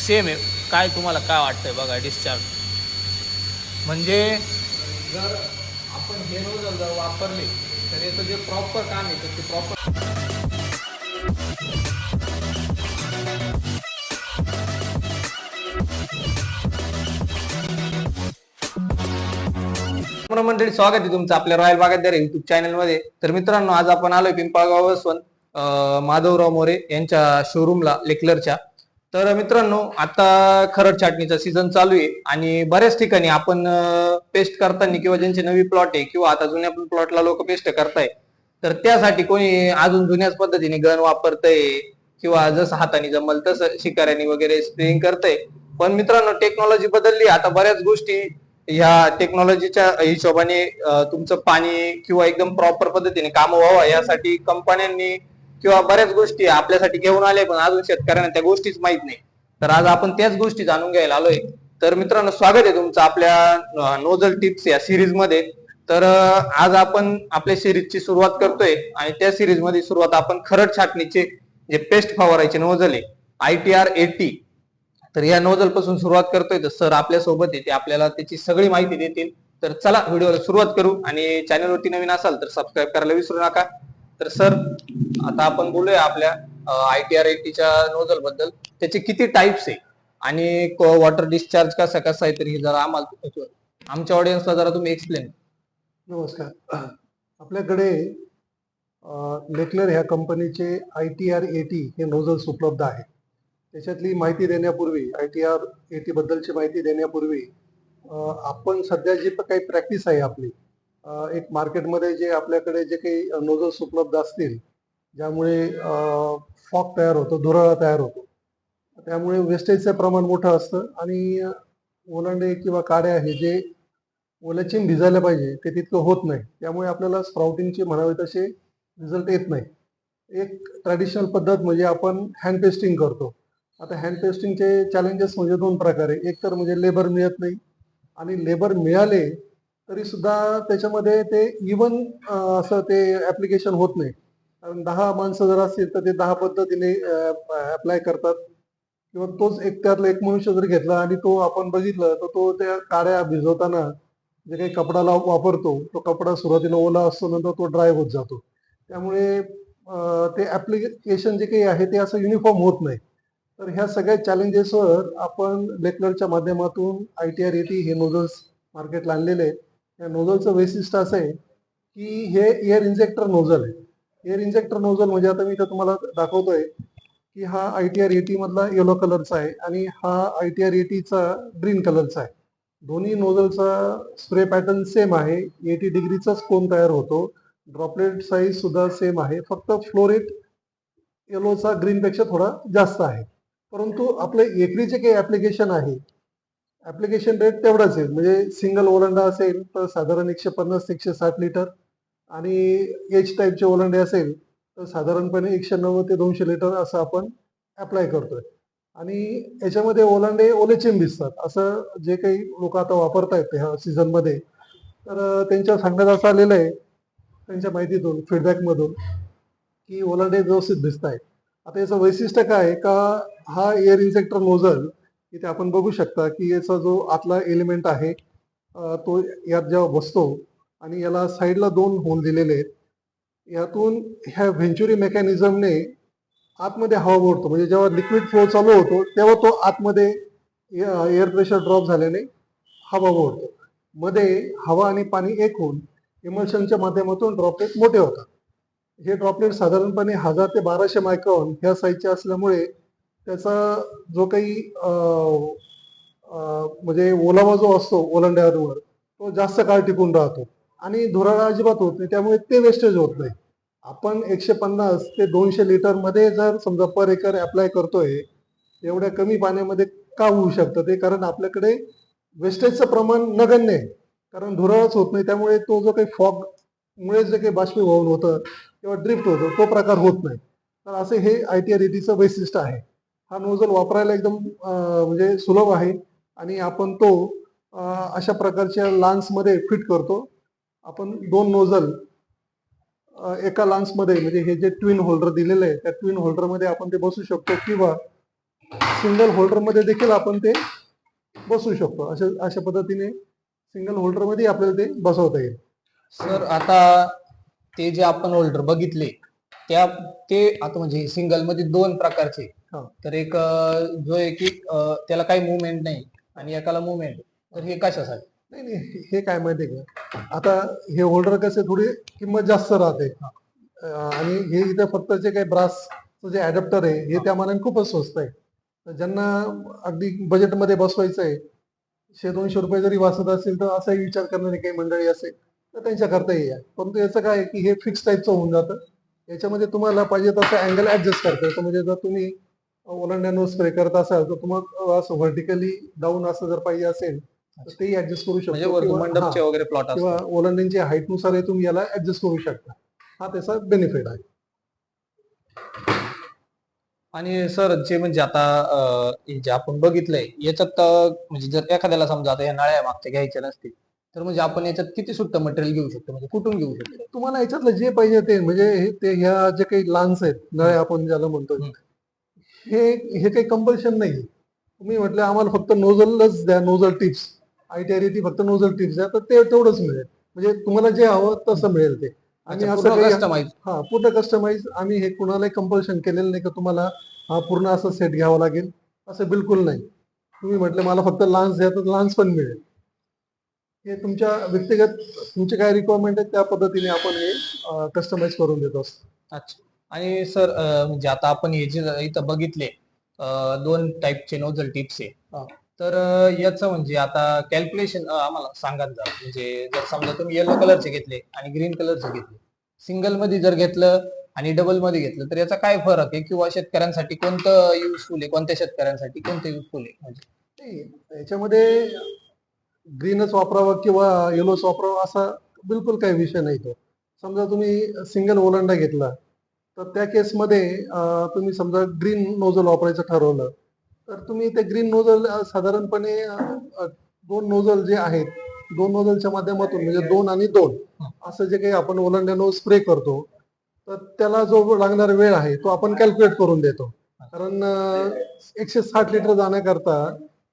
Same आहे. काय तुम्हाला काय वाटतंय बघा डिस्चार्ज म्हणजे जर आपण हे नोजल जर वापरले तर याचं जे प्रॉपर काम आहे तर ते प्रॉपर. मंडळी, स्वागत आहे तुमचं आपल्या रॉयल बागायतदार युट्यूब चॅनलमध्ये. तर मित्रांनो, आज आपण आलोय पिंपळगाव वसवंत माधवराव मोरे यांच्या शोरूमला लेक्लरच्या. तर मित्रांनो, आता खरड छाटणीचा सीझन चालू आहे आणि बऱ्याच ठिकाणी आपण पेस्ट करताना किंवा ज्यांचे नवी प्लॉट आहे किंवा आता जुन्या प्लॉटला लोक पेस्ट करताय, तर त्यासाठी कोणी अजून जुन्याच पद्धतीने गन वापरतय किंवा जसं हाताने जमल तसं शिकाऱ्याने वगैरे स्प्रेइंग करतय. पण मित्रांनो, टेक्नॉलॉजी बदलली. आता बऱ्याच गोष्टी ह्या टेक्नॉलॉजीच्या हिशोबाने तुमचं पाणी किंवा एकदम प्रॉपर पद्धतीने काम व्हावं यासाठी कंपन्यांनी किंवा बऱ्याच गोष्टी आपल्यासाठी घेऊन आले, पण अजून शेतकऱ्यांना त्या गोष्टीच माहित नाही. तर आज आपण त्याच गोष्टी जाणून घ्यायला आलोय. तर मित्रांनो, स्वागत आहे तुमचं आपल्या नोझल टिप्स या सिरीज मध्ये. तर आज आपण आपल्या सिरीजची सुरुवात करतोय आणि त्या सिरीज मध्ये सुरुवात आपण खरड छाटणीचे जे पेस्ट फवारायचे नोझल आहे ITR 80, तर या नोझल पासून सुरुवात करतोय. तर सर आपल्या सोबत आहे, ते आपल्याला त्याची सगळी माहिती देतील. तर चला व्हिडिओला सुरुवात करू आणि चॅनलवरती नवीन असाल तर सबस्क्राईब करायला विसरू नका. तर सर, आता आपण बोलूया आपल्या ITR 80च्या नोझल बद्दल. त्याचे किती टाइप्स आहे आणि वॉटर डिस्चार्ज कसा कसा आहे, तर हे जरा आम्हाला आमच्या ऑडियन्सला जरा तुम्ही एक्सप्लेन. नमस्कार. आपल्याकडे लेक्लर ह्या कंपनीचे ITR 80 हे नोझल्स उपलब्ध आहेत. त्याच्यातली माहिती देण्यापूर्वी, ITR 80 बद्दलची माहिती देण्यापूर्वी आपण सध्या जी काही प्रॅक्टिस आहे आपली, एक मार्केटमध्ये जे आपल्याकडे जे काही नोझल्स उपलब्ध असतील ज्यामुळे फॉग तयार होतो, धुराळा तयार होतो, त्यामुळे वेस्टेजचं प्रमाण मोठं असतं आणि ओलांडे किंवा काड्या हे जे ओल्याचीन भिजायला पाहिजे ते तितकं होत नाही. त्यामुळे आपल्याला स्प्राउटिंगचे म्हणावे तसे रिझल्ट येत नाही. एक ट्रॅडिशनल पद्धत म्हणजे आपण हँड पेस्टिंग करतो. आता हँड पेस्टिंगचे चॅलेंजेस म्हणजे दोन प्रकारे. एक तर म्हणजे लेबर मिळत नाही, आणि लेबर मिळाले तरी सुद्धा त्याच्यामध्ये ते इवन असं ते ऍप्लिकेशन होत नाही. कारण 10 माणसं जर असतील तर ते 10 पद्धतीने अप्लाय करतात, किंवा तोच एक त्यातला एक मनुष्य जर घेतला आणि तो आपण बघितलं तर तो त्या काड्या भिजवताना जे काही कपडाला वापरतो तो कपडा सुरुवातीला ओला असतो, नंतर तो ड्राय होत जातो. त्यामुळे ते ऍप्लिकेशन जे काही आहे ते असं युनिफॉर्म होत नाही. तर ह्या सगळ्या चॅलेंजेसवर आपण लेक्लरच्या माध्यमातून ITR 80 हे नोझल्स मार्केटला आणलेले आहेत. या नोझलचं वैशिष्ट्य असं आहे की हे एअर इंजेक्टर नोझल आहे. एअर इंजेक्टर नोझल म्हणजे आता मी इथं तुम्हाला दाखवतोय की हा ITR 80 मधला येलो कलरचा आहे आणि हा ITR 80 चा ग्रीन कलरचा आहे. दोन्ही नोझलचा स्प्रे पॅटर्न सेम आहे. 80 डिग्रीचाच कोन तयार होतो. ड्रॉपलेट साईज सुद्धा सेम आहे. फक्त फ्लो रेट येलोचा ग्रीन पेक्षा थोडा जास्त आहे. परंतु आपले एकरी जे काही ऍप्लिकेशन आहे, ऍप्लिकेशन रेट तेवढाच आहे. म्हणजे सिंगल ओलांडा असेल तर साधारण 150 ते 160 लिटर, आणि एच टाईपचे ओलांडे असेल तर साधारणपणे 190 ते 200 लिटर असं आपण अप्लाय करतोय. आणि याच्यामध्ये ओलांडे ओलेचिंब दिसतात असं जे काही लोक आता वापरतायत ह्या सीझन मध्ये, तर त्यांच्या सांगण्यात असं आलेलं आहे त्यांच्या माहितीतून, फीडबॅकमधून, की ओलांडे व्यवस्थित दिसत आहेत. आता याचं वैशिष्ट्य काय आहे का, हा एअर इंजेक्टर नोझल इथे आपण बघू शकता की याचा जो आतला एलिमेंट आहे तो यात जेव्हा बसतो आणि याला साईडला 2 होल दिलेले आहेत, यातून ह्या व्हेंच्युरी मेकॅनिझमने आतमध्ये हवा ओढतो. म्हणजे जेव्हा लिक्विड फ्लो चालू होतो तेव्हा तो आतमध्ये एअर प्रेशर ड्रॉप झाल्याने हवा ओढतो. मध्ये हवा आणि पाणी एक होऊन इमल्शनच्या माध्यमातून ड्रॉपलेट मोठे होतात. हे ड्रॉपलेट साधारणपणे 1000 ते 1200 मायक्रॉन ह्या साईजचे असल्यामुळे त्याचा जो काही म्हणजे ओलावा जो असतो ओलांड्यावर तो जास्त काळ टिकून राहतो आणि धुराळा अजिबात होत नाही. त्यामुळे ते वेस्टेज होत नाही. आपण 150 ते 200 लिटर मध्ये जर समजा पर एकर अप्लाय करतोय, एवढ्या कमी पाण्यामध्ये का होऊ शकतं ते, कारण आपल्याकडे वेस्टेजचं प्रमाण नगण्य आहे. कारण धुराळाच होत नाही, त्यामुळे तो जो काही फॉग मुळे जे काही बाष्पीभवन होतं किंवा ड्रिफ्ट होतं तो प्रकार होत नाही. तर असे हे ITR 80चं वैशिष्ट्य आहे. हा नोझल वापरायला एकदम म्हणजे सुलभ आहे आणि आपण तो अशा प्रकारच्या लान्समध्ये फिट करतो. आपण 2 नोझल एका लान्समध्ये, म्हणजे हे जे ट्विन होल्डर दिलेलं आहे त्या ट्विन होल्डरमध्ये आपण ते बसू शकतो, किंवा सिंगल होल्डर मध्ये देखील आपण ते बसवू शकतो. अशा पद्धतीने सिंगल होल्डर मध्ये आपल्याला ते बसवता येईल. सर आता ते जे आपण होल्डर बघितले त्या ते आता म्हणजे सिंगल मध्ये दोन प्रकारचे. हा. तर एक जो आहे की त्याला काही मुवमेंट नाही आणि एकाला मुवमेंट. तर हे कशासाठी? नाही नाही, हे काय माहितीये का, आता हे होल्डर कसे थोडी किंमत जास्त राहते. आणि हे इथं फक्त जे काही ब्रास जे अडॅप्टर आहे हे त्या मानाने खूपच स्वस्त आहे. तर ज्यांना अगदी बजेटमध्ये बसवायचं आहे, 100-200 रुपये जरी वाचत असेल तर असाही विचार करणारी काही मंडळी असेल तर त्यांच्याकरता हे आहे. परंतु याचं काय आहे की हे फिक्स टाईपचं होऊन जातं. याच्यामध्ये तुम्हाला पाहिजे तसं अँगल ऍडजस्ट करता येतं. म्हणजे जर तुम्ही ओलांड्यानं स्प्रे करत असाल तर तुम्हाला असं व्हर्टिकली डाऊन असं जर पाहिजे असेल तर तेही ऍडजस्ट करू म्हणजे शकतो. वरतून किंवा मंडपचे वगैरे प्लॉट किंवा असतात. ओलांड्यांच्या हाईटनुसारही तुम्ही याला ऍडजस्ट करू शकता. हा त्याचा बेनिफिट आहे. आणि सर जे म्हणजे आता हे जे आपण बघितलंय याच्यात म्हणजे जर एखाद्याला समजा आता या नळ्या मागच्या घ्यायच्या नसतील तर म्हणजे आपण याच्यात किती सुट्ट मटेरियल घेऊ शकतो, म्हणजे कुठून घेऊ शकतो? तुम्हाला याच्यातलं जे पाहिजे ते म्हणजे ते ह्या जे काही लान्स आहेत, नळ्या आपण ज्याला म्हणतो, हे हे काही कंपल्शन नाही. तुम्ही म्हटलं आम्हाला फक्त नोझलच द्या, नोझल टिप्स, ITRET फक्त नोझल टिप्स द्या, तर ते तेवढंच मिळेल. म्हणजे तुम्हाला जे हवं तसं मिळेल ते. आम्ही अच्छा, असं पूर्ण काही कस्टमाइज. हा पूर्ण कस्टमाइज आम्ही हे कुणालाही कंपल्शन केलेलं नाही की तुम्हाला हा पूर्ण असं सेट घ्यावा लागेल, असं बिलकुल नाही. तुम्ही म्हटलं मला फक्त लान्स द्या तर लान्स पण मिळेल. हे तुमच्या व्यक्तिगत तुमचे काय रिक्वायरमेंट आहे त्या पद्धतीने आपण हे कस्टमाइज करून देत असतो. अच्छा. आणि सर म्हणजे आता आपण हे जे इथं बघितले दोन टाईपचे नोझल टिप्स आहे. हा. तर याचं म्हणजे आता कॅल्क्युलेशन आम्हाला सांगा जरा. म्हणजे जर समजा तुम्ही येलो कलरचे घेतले आणि ग्रीन कलरचे घेतले, सिंगल मध्ये जर घेतलं आणि डबल मध्ये घेतलं तर याचा काय फरक आहे, किंवा शेतकऱ्यांसाठी कोणतं युजफुल आहे, कोणत्या शेतकऱ्यांसाठी कोणतं युजफुल आहे म्हणजे? नाही, याच्यामध्ये ग्रीनच वापरावं किंवा येलोच वापरावं असा बिलकुल काही विषय नाही तो. समजा तुम्ही सिंगल ओलांडा घेतला तर त्या केसमध्ये तुम्ही समजा ग्रीन नोझल वापरायचं ठरवलं तर तुम्ही ते ग्रीन नोझल साधारणपणे दोन नोझल जे आहेत, दोन नोझलच्या माध्यमातून म्हणजे 2 आणि 2 असं जे काही आपण ओलांड्यानं स्प्रे करतो तर त्याला जो लागणारा वेळ आहे तो आपण कॅल्क्युलेट करून देतो. कारण 160 लिटर जाण्याकरता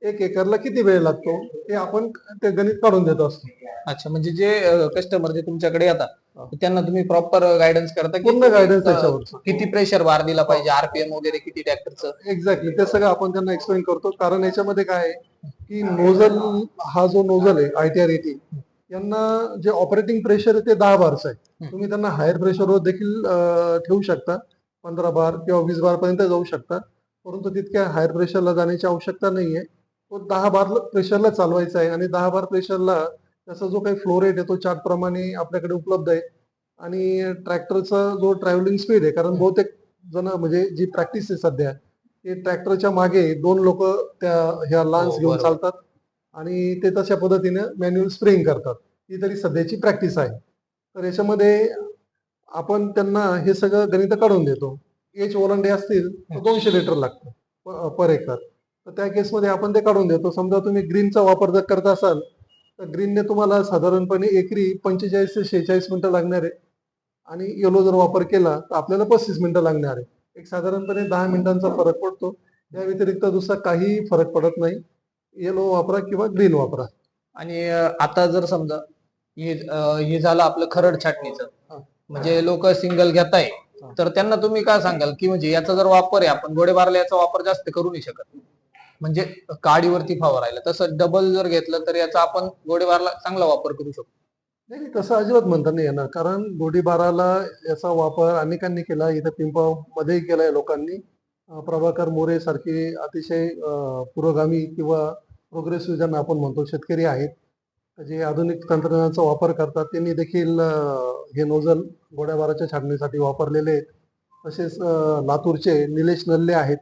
1 एकरला किती वेळ लागतो हे आपण ते गणित काढून देत असतो. अच्छा, म्हणजे जे कस्टमर जे तुमच्याकडे येतात त्यांना तुम्ही प्रॉपर गायडन्स करता की पूर्ण तुम्ही, गायडन्स त्याच्यावरचं. किती प्रेशर बार दिला पाहिजे, आरपीएम वगैरे किती ट्रॅक्टरचं? एक्झॅक्टली ते सगळं आपण त्यांना एक्सप्लेन करतो. कारण याच्यामध्ये काय आहे की नोझल हा जो नोझल आहे ITRET यांना जे ऑपरेटिंग प्रेशर आहे ते 10 बारचं आहे. तुम्ही त्यांना हायर प्रेशरवर देखील ठेवू शकता, 15 बार किंवा 20 बार पर्यंत जाऊ शकता. परंतु तितक्या हायर प्रेशरला जाण्याची आवश्यकता नाहीये. तो 10 बार प्रेशरला चालवायचा आहे आणि 10 बार प्रेशरला त्याचा जो काही फ्लो रेट आहे तो चार्ट प्रमाणे आपल्याकडे उपलब्ध आहे. आणि ट्रॅक्टरचा जो ट्रॅव्हलिंग स्पीड आहे, कारण बहुतेक जण म्हणजे जी प्रॅक्टिस आहे सध्या ते ट्रॅक्टरच्या मागे 2 लोक त्या ह्या लान्स घेऊन बरोबर. चालतात आणि ते तशा पद्धतीने मॅन्युअल स्प्रेइंग करतात. ही तरी सध्याची प्रॅक्टिस आहे. तर याच्यामध्ये आपण त्यांना हे सगळं गणित काढून देतो. एच ओलांडे असतील तर 200 लिटर लागतं पर एकर. तर त्या केसमध्ये आपण ते काढून देतो. समजा तुम्ही ग्रीनचा वापर जर करत असाल तर ग्रीनने तुम्हाला साधारणपणे एकरी 45 ते 46 मिनिटं लागणार आहे आणि येलो जर वापर केला तर आपल्याला 35 मिनिटं लागणार आहे. एक साधारणपणे 10 मिनिटांचा फरक पडतो. या व्यतिरिक्त दुसरा काहीही फरक पडत नाही. येलो वापरा किंवा ग्रीन वापरा. आणि आता जर समजा हे झालं आपलं खरड छाटणीचं, हा. म्हणजे लोक सिंगल घेताय, तर त्यांना तुम्ही काय सांगाल की म्हणजे याचा जर वापर आहे आपण गोडेबारला याचा वापर जास्त करू नाही शकत, म्हणजे काडीवरती फवारायला, तसं डबल जर घेतलं तर याचा आपण गोडेबारला चांगला वापर करू शकतो? नाही नाही, तसं अजिबात म्हणता नाही येणार. कारण गोळीबाराला याचा वापर अनेकांनी केला. इथं पिंपळमध्येही केलाय लोकांनी. प्रभाकर मोरे सारखे अतिशय पुरोगामी किंवा प्रोग्रेसिव्ह ज्यांना आपण म्हणतो शेतकरी आहेत, जे आधुनिक तंत्रज्ञानाचा वापर करतात. त्यांनी देखील हे नोझल गोड्याबाराच्या छाटणीसाठी वापरलेले आहेत. तसेच लातूरचे निलेश नल्ले आहेत,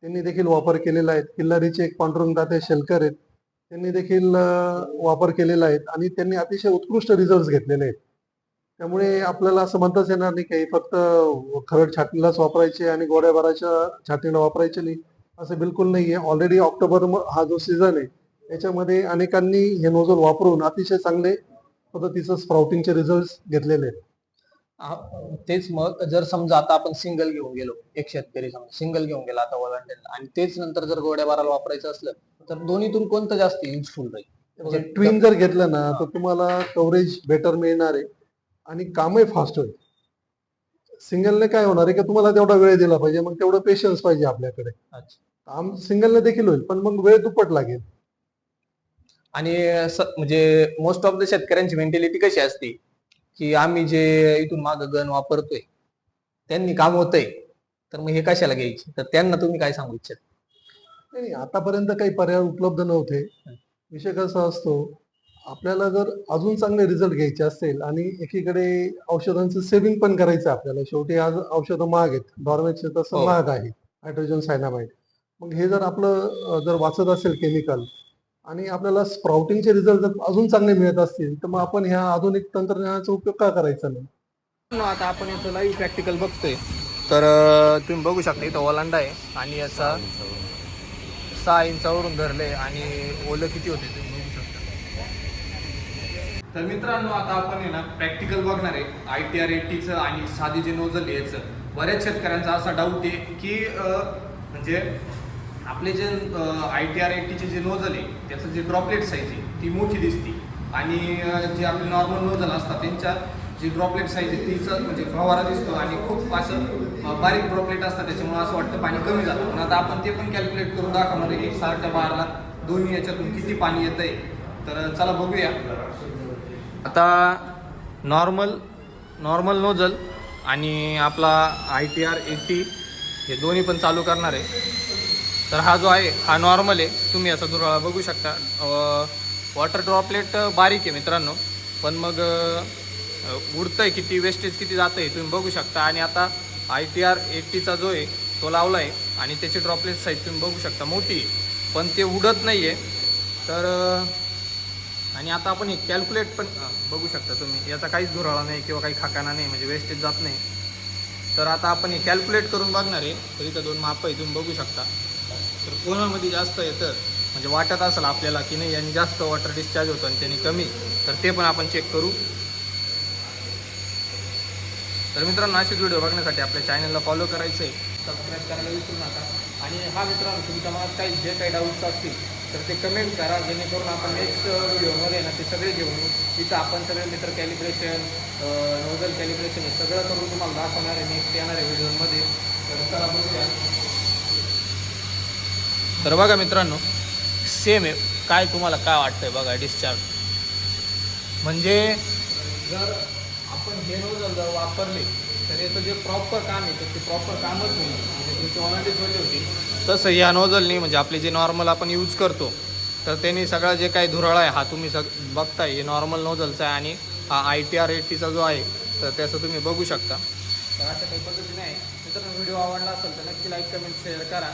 त्यांनी देखील वापर केलेला आहे. किल्लारीचे एक पांडुरंग दाते शेलकर आहेत, त्यांनी देखील वापर केलेला आहे आणि त्यांनी अतिशय उत्कृष्ट रिझल्ट घेतलेले आहेत. त्यामुळे आपल्याला असं म्हणताच येणार नाही की फक्त खरड छाटणीलाच वापरायचे आणि गोड्याबाराच्या छाटणीला वापरायचे नाही, असं बिलकुल नाहीये. ऑलरेडी ऑक्टोबर हा जो सीझन आहे याच्यामध्ये अनेकांनी हे नोझल वापरून अतिशय चांगले पद्धतीचं स्प्राउटिंगचे रिझल्ट घेतलेले आहेत. तेच मग जर समजा आता आपण सिंगल घेऊन गेलो, एक शेतकरी समजा सिंगल घेऊन गेला आता वॉलंटियरला, आणि तेच नंतर जर गोड्या बाराला वापरायचं असलं तर दोन्हीतून कोणतं जास्त युजफुल राहील? म्हणजे ट्विन जर घेतलं ना तर तुम्हाला कव्हरेज बेटर मिळणार आहे आणि कामही फास्ट होईल. सिंगलने काय होणार आहे की तुम्हाला तेवढा वेळ दिला पाहिजे, मग तेवढं पेशन्स पाहिजे आपल्याकडे. अच्छा. काम सिंगलने देखील होईल पण मग वेळ दुप्पट लागेल. आणि म्हणजे मोस्ट ऑफ द शेतकऱ्यांची मेंटॅलिटी कशी असते की आम्ही जे इथून माग गण वापरतोय त्यांनी काम होतंय, तर मग हे कशाला घ्यायचे? तर त्यांना तुम्ही काय सांगू इच्छिता? नाही, आतापर्यंत काही पर्याय उपलब्ध नव्हते. विषय कसा असतो, आपल्याला जर अजून चांगले रिझल्ट घ्यायचे असेल आणि एकीकडे औषधांचं सेव्हिंग पण करायचं आहे आपल्याला. शेवटी आज औषधं महाग आहेत. डॉर्मेटचे तसं हो. महाग आहे. हायड्रोजन सायनामाइड. मग हे जर आपलं जर वाचत असेल केमिकल आणि आपल्याला स्प्राउटिंगचे रिझल्ट जर अजून चांगले मिळत असतील, तर मग आपण ह्या आधुनिक तंत्रज्ञानाचा उपयोग का करायचा नाही? आता आपण याचं लाईव्ह प्रॅक्टिकल बघतोय, तर तुम्ही बघू शकता इथं ओलांडा आहे आणि याचा 6 इंचावरून धरले आणि ओलं किती होते तुम्ही बघू शकता. तर मित्रांनो, आता आपण आहे ना प्रॅक्टिकल बघणार आहे ITR 80चं आणि साधी जे नोझल आहे याचं. बऱ्याच शेतकऱ्यांचा असा डाऊट आहे की म्हणजे आपले जे ITR 80चे जे नोझल आहे त्याचं जे ड्रॉपलेट साईज आहे ती मोठी दिसते आणि जे आपले नॉर्मल नोझल असतात त्यांच्या जी ड्रॉपलेट साईज आहे तीचं म्हणजे फवारा दिसतो आणि खूप असं बारीक ड्रॉपलेट असतात, त्याच्यामुळे असं वाटतं पाणी कमी झालं. पण आता आपण ते पण कॅल्क्युलेट करून दाखवणार आहे की सारख्या बारला दोन्ही याच्यातून किती पाणी येतंय. तर चला बघूया. आता नॉर्मल नोझल आणि आपला ITR 80 हे दोन्ही पण चालू करणार आहे. तर हा जो आहे हा नॉर्मल आहे, तुम्ही याचा दुराळा बघू शकता. वॉटर ड्रॉपलेट बारीक आहे मित्रांनो, पण मग उडतंय किती, वेस्टेज किती जातं आहे तुम्ही बघू शकता. आणि आता ITR 80चा जो आहे तो लावला आहे आणि त्याची ड्रॉपलेट साईज तुम्ही बघू शकता मोठी आहे, पण ते उडत नाही आहे. तर आणि आता आपण हे कॅल्क्युलेट पण बघू शकता तुम्ही, याचा काहीच दुराळा नाही किंवा काही खाकाना नाही, म्हणजे वेस्टेज जात नाही. तर आता आपण हे कॅल्क्युलेट करून बघणार आहे. तर इथं 2 माप आहे तुम्ही बघू शकता. तर कोणामध्ये जास्त येतं म्हणजे वाटत असेल आपल्याला की नाही यांनी जास्त वॉटर डिस्चार्ज होतं आणि त्यांनी कमी, तर ते पण आपण चेक करू. तर मित्रांनो, असेच व्हिडिओ बघण्यासाठी आपल्या चॅनलला फॉलो करायचं आहे, सबस्क्राईब करायला विसरू नका. आणि हा मित्रांनो, तुमच्या मनात काही जे काही डाऊट्स असतील तर ते कमेंट करा, जेणेकरून आपण नेक्स्ट व्हिडिओमध्ये ना ते सगळे घेऊन येऊ. तिथं आपण सगळे मित्र कॅलिब्रेशन, नोझल कॅलिब्रेशन हे सगळं करून तुम्हाला दाखवणार आहे नेक्स्ट येणाऱ्या व्हिडिओमध्ये. तर चला बघूया. तर बघा मित्रांनो, सेम आहे. काय तुम्हाला काय वाटतंय बघा डिस्चार्ज, म्हणजे जर आपण हे नोझल जर वापरले तर याचं जे प्रॉपर काम आहे तर ते प्रॉपर कामच होईल, म्हणजे तुमची ऑलरेडी सोडली होती. तसं या नोझलनी म्हणजे आपले जे नॉर्मल आपण यूज करतो तर त्यांनी सगळा जे काही धुराळा आहे हा तुम्ही बघताय हे नॉर्मल नोझलचा आहे आणि हा ITR 80चा जो आहे तर त्याचं तुम्ही बघू शकता. तर अशा काही पद्धतीने आहे. मित्रांनो, व्हिडिओ आवडला असेल तर नक्की लाईक, कमेंट, शेअर करा.